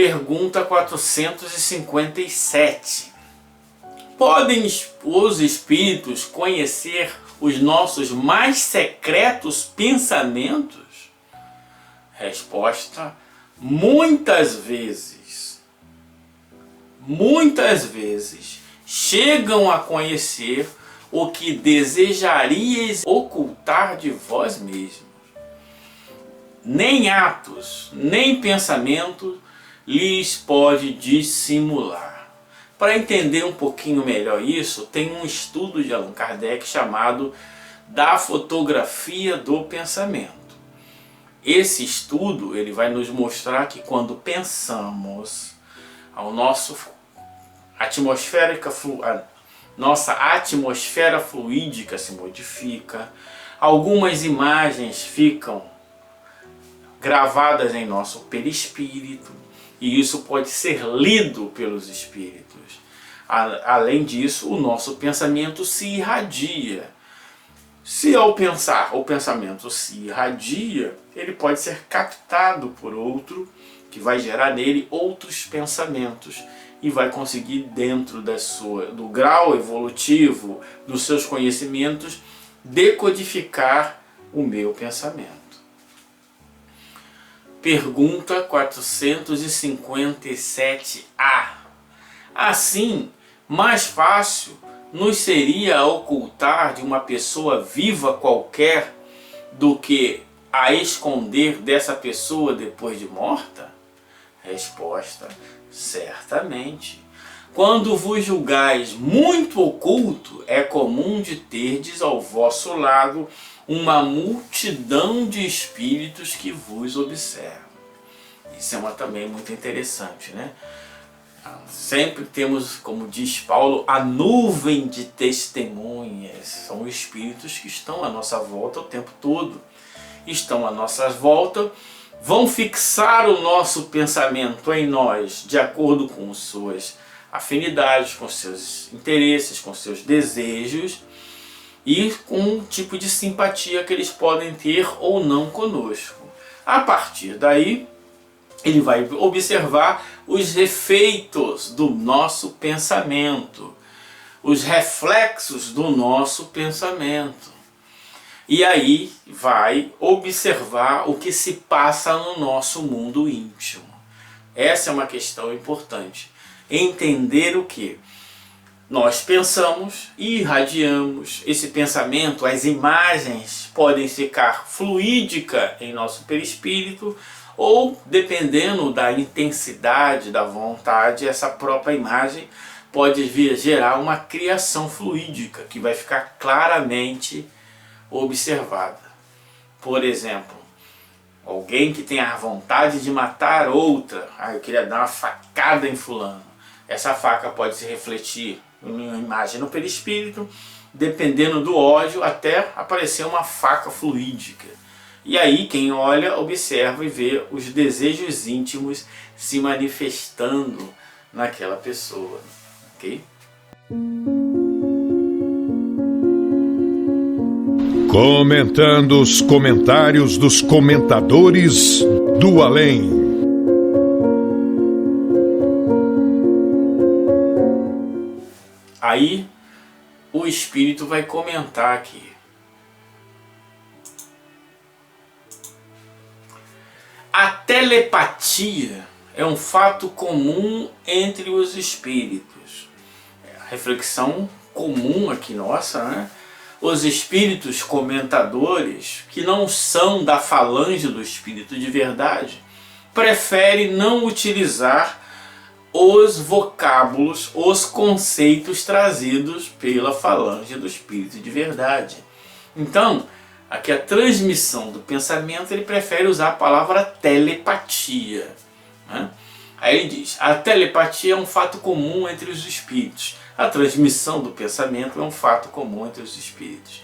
Pergunta 457. Podem os espíritos conhecer os nossos mais secretos pensamentos? Resposta: muitas vezes. Muitas vezes chegam a conhecer o que desejarias ocultar de vós mesmos. Nem atos, nem pensamento lhes pode dissimular. Para entender um pouquinho melhor isso, tem um estudo de Allan Kardec chamado Da Fotografia do Pensamento. Esse estudo ele vai nos mostrar que quando pensamos, a nossa atmosfera fluídica se modifica, algumas imagens ficam gravadas em nosso perispírito, e isso pode ser lido pelos espíritos. Além disso, o nosso pensamento se irradia. Se ao pensar o pensamento se irradia, ele pode ser captado por outro, que vai gerar nele outros pensamentos e vai conseguir, dentro do grau evolutivo dos seus conhecimentos, decodificar o meu pensamento. Pergunta 457A. Assim, mais fácil nos seria ocultar de uma pessoa viva qualquer do que a esconder dessa pessoa depois de morta? Resposta: certamente. Quando vos julgais muito oculto, é comum de terdes ao vosso lado uma multidão de espíritos que vos observam. Isso é também muito interessante, né? Sempre temos, como diz Paulo, a nuvem de testemunhas. São espíritos que estão à nossa volta o tempo todo. Estão à nossa volta, vão fixar o nosso pensamento em nós de acordo com suas afinidades, com seus interesses, com seus desejos e com o tipo de simpatia que eles podem ter ou não conosco. A partir daí, ele vai observar os efeitos do nosso pensamento, os reflexos do nosso pensamento. E aí vai observar o que se passa no nosso mundo íntimo. Essa é uma questão importante. Entender o que nós pensamos e irradiamos. Esse pensamento, as imagens podem ficar fluídica em nosso perispírito, ou, dependendo da intensidade da vontade, essa própria imagem pode gerar uma criação fluídica que vai ficar claramente observada. Por exemplo, alguém que tem a vontade de matar outra, eu queria dar uma facada em fulano. Essa faca pode se refletir em uma imagem no perispírito, dependendo do ódio, até aparecer uma faca fluídica. E aí quem olha, observa e vê os desejos íntimos se manifestando naquela pessoa. Ok? Comentando os comentários dos comentadores do além. Aí o espírito vai comentar aqui. A telepatia é um fato comum entre os espíritos. A reflexão comum aqui nossa, né? Os espíritos comentadores, que não são da falange do espírito de verdade, preferem não utilizar os vocábulos, os conceitos trazidos pela falange do espírito de verdade. Então, aqui a transmissão do pensamento, ele prefere usar a palavra telepatia, né? Aí ele diz, a telepatia é um fato comum entre os espíritos. A transmissão do pensamento é um fato comum entre os espíritos.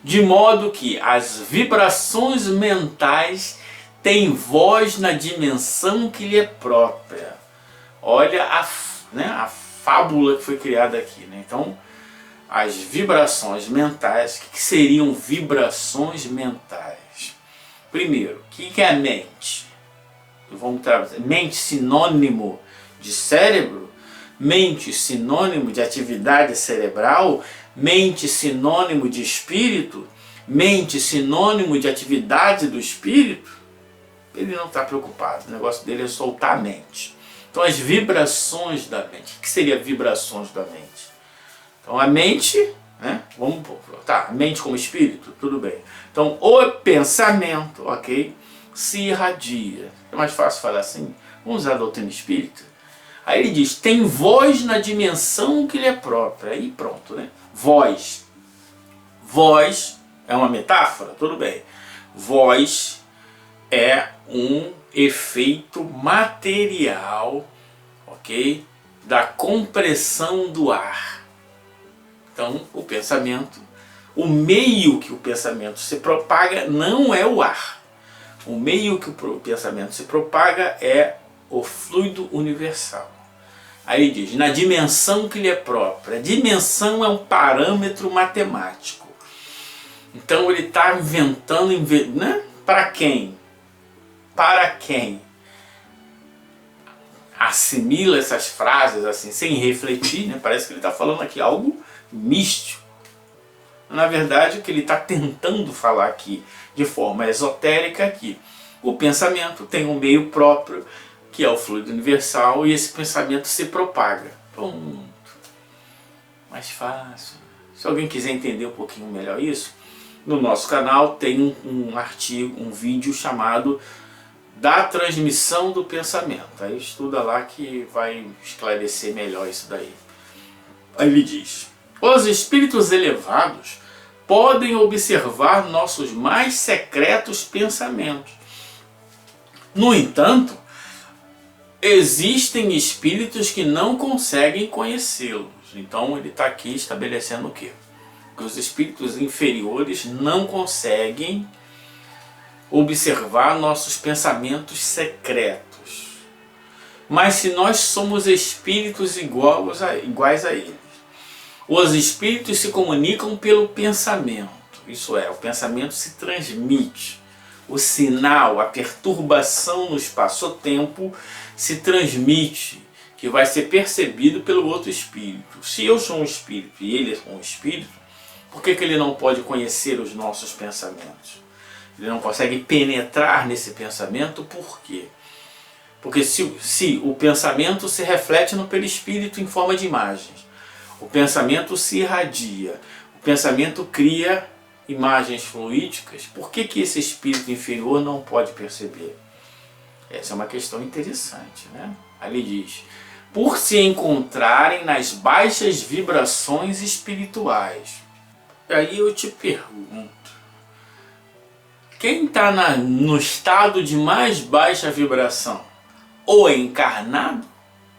De modo que as vibrações mentais têm voz na dimensão que lhe é própria. Olha a fábula que foi criada aqui, né? Então, as vibrações mentais, o que seriam vibrações mentais? Primeiro, o que é a mente? vamos trazer mente sinônimo de cérebro, mente sinônimo de atividade cerebral, mente sinônimo de espírito, mente sinônimo de atividade do espírito. Ele não está preocupado, o negócio dele é soltar a mente. Então as vibrações da mente, o que seria vibrações da mente? Então a mente, né? Vamos, tá, a mente como espírito, tudo bem. Então o pensamento, ok, se irradia. É mais fácil falar assim, vamos usar a doutrina espírita. Aí ele diz, tem voz na dimensão que lhe é própria. Aí pronto, né? Voz. Voz é uma metáfora? Tudo bem. Voz é um efeito material, ok? Da compressão do ar. Então, o pensamento, o meio que o pensamento se propaga não é o ar. O meio que o pensamento se propaga é o fluido universal. Aí ele diz, na dimensão que lhe é própria. A dimensão é um parâmetro matemático. Então ele está inventando, né? Para quem? Para quem assimila essas frases assim, sem refletir, né? Parece que ele está falando aqui algo místico. Na verdade, o que ele está tentando falar aqui, de forma esotérica, aqui, o pensamento tem um meio próprio, que é o fluido universal, e esse pensamento se propaga. Pronto. Mais fácil. Se alguém quiser entender um pouquinho melhor isso, no nosso canal tem um artigo, um vídeo chamado Da Transmissão do Pensamento. Aí estuda lá que vai esclarecer melhor isso daí. Aí ele diz, os espíritos elevados podem observar nossos mais secretos pensamentos. No entanto, existem espíritos que não conseguem conhecê-los. Então ele está aqui estabelecendo o quê? Que os espíritos inferiores não conseguem observar nossos pensamentos secretos. Mas se nós somos espíritos iguais a eles, os espíritos se comunicam pelo pensamento. Isso é, o pensamento se transmite. O sinal, a perturbação no espaço-tempo se transmite, que vai ser percebido pelo outro espírito. Se eu sou um espírito e ele é um espírito, por que ele não pode conhecer os nossos pensamentos? Ele não consegue penetrar nesse pensamento, por quê? Porque se o pensamento se reflete no perispírito em forma de imagens, o pensamento se irradia, o pensamento cria imagens fluídicas, por que esse espírito inferior não pode perceber? Essa é uma questão interessante, né? Aí ele diz, por se encontrarem nas baixas vibrações espirituais. Aí eu te pergunto, quem está no estado de mais baixa vibração? O encarnado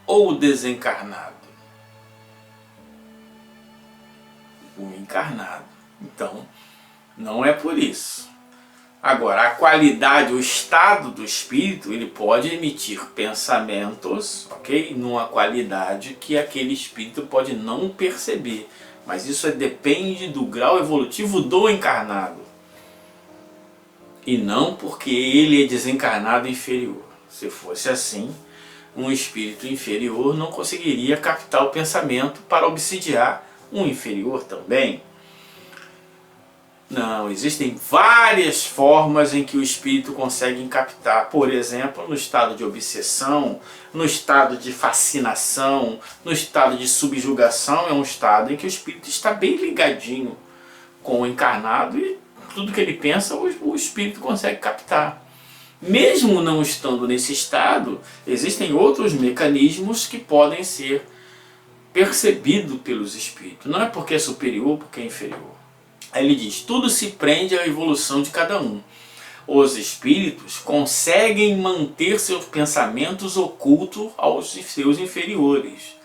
ou o desencarnado? O encarnado. Então, não é por isso. Agora, a qualidade, o estado do espírito, ele pode emitir pensamentos, ok? Numa qualidade que aquele espírito pode não perceber. Mas isso depende do grau evolutivo do encarnado. E não porque ele é desencarnado inferior. Se fosse assim, um espírito inferior não conseguiria captar o pensamento para obsidiar um inferior também. Não, existem várias formas em que o espírito consegue captar. Por exemplo, no estado de obsessão, no estado de fascinação, no estado de subjugação, é um estado em que o espírito está bem ligadinho com o encarnado e tudo que ele pensa o espírito consegue captar. Mesmo não estando nesse estado, existem outros mecanismos que podem ser percebidos pelos espíritos. Não é porque é superior, porque é inferior. Aí ele diz, tudo se prende à evolução de cada um. Os espíritos conseguem manter seus pensamentos ocultos aos seus inferiores,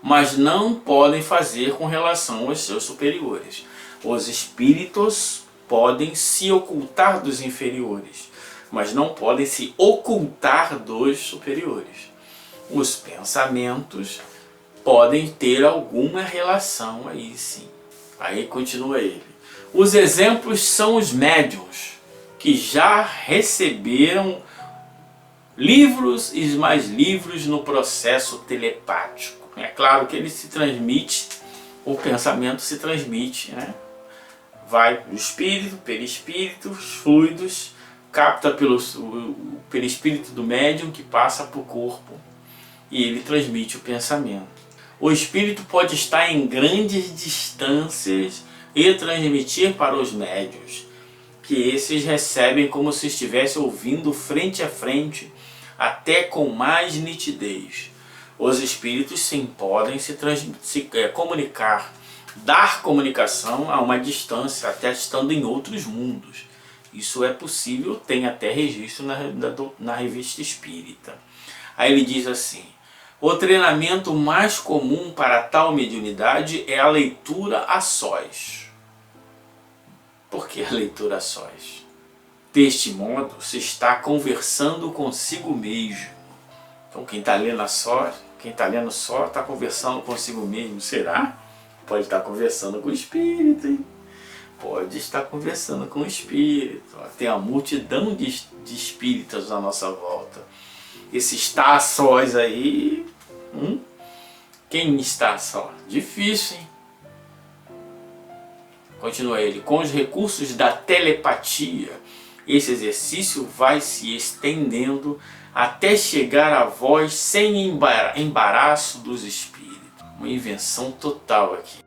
mas não podem fazer com relação aos seus superiores. Os espíritos podem se ocultar dos inferiores, mas não podem se ocultar dos superiores. Os pensamentos podem ter alguma relação aí sim. Aí continua ele. Os exemplos são os médiuns, que já receberam livros e mais livros no processo telepático. É claro que ele se transmite, o pensamento se transmite, né? Vai do espírito, perispírito, os fluidos, capta pelo perispírito do médium que passa para o corpo e ele transmite o pensamento. O espírito pode estar em grandes distâncias e transmitir para os médiuns, que esses recebem como se estivesse ouvindo frente a frente, até com mais nitidez. Os espíritos sim podem se comunicar, dar comunicação a uma distância, até estando em outros mundos. Isso é possível, tem até registro na Revista Espírita. Aí ele diz assim: o treinamento mais comum para tal mediunidade é a leitura a sós. Por que a leitura a sós? Deste modo, se está conversando consigo mesmo. Então quem está lendo a sós, quem está lendo só, está conversando consigo mesmo. Será? Pode estar conversando com o espírito, hein? Pode estar conversando com o espírito. Tem uma multidão de espíritas à nossa volta. Esse está a sós aí, quem está só? Difícil, hein? Continua ele: com os recursos da telepatia, esse exercício vai se estendendo até chegar à voz sem embaraço dos espíritos. Uma invenção total aqui.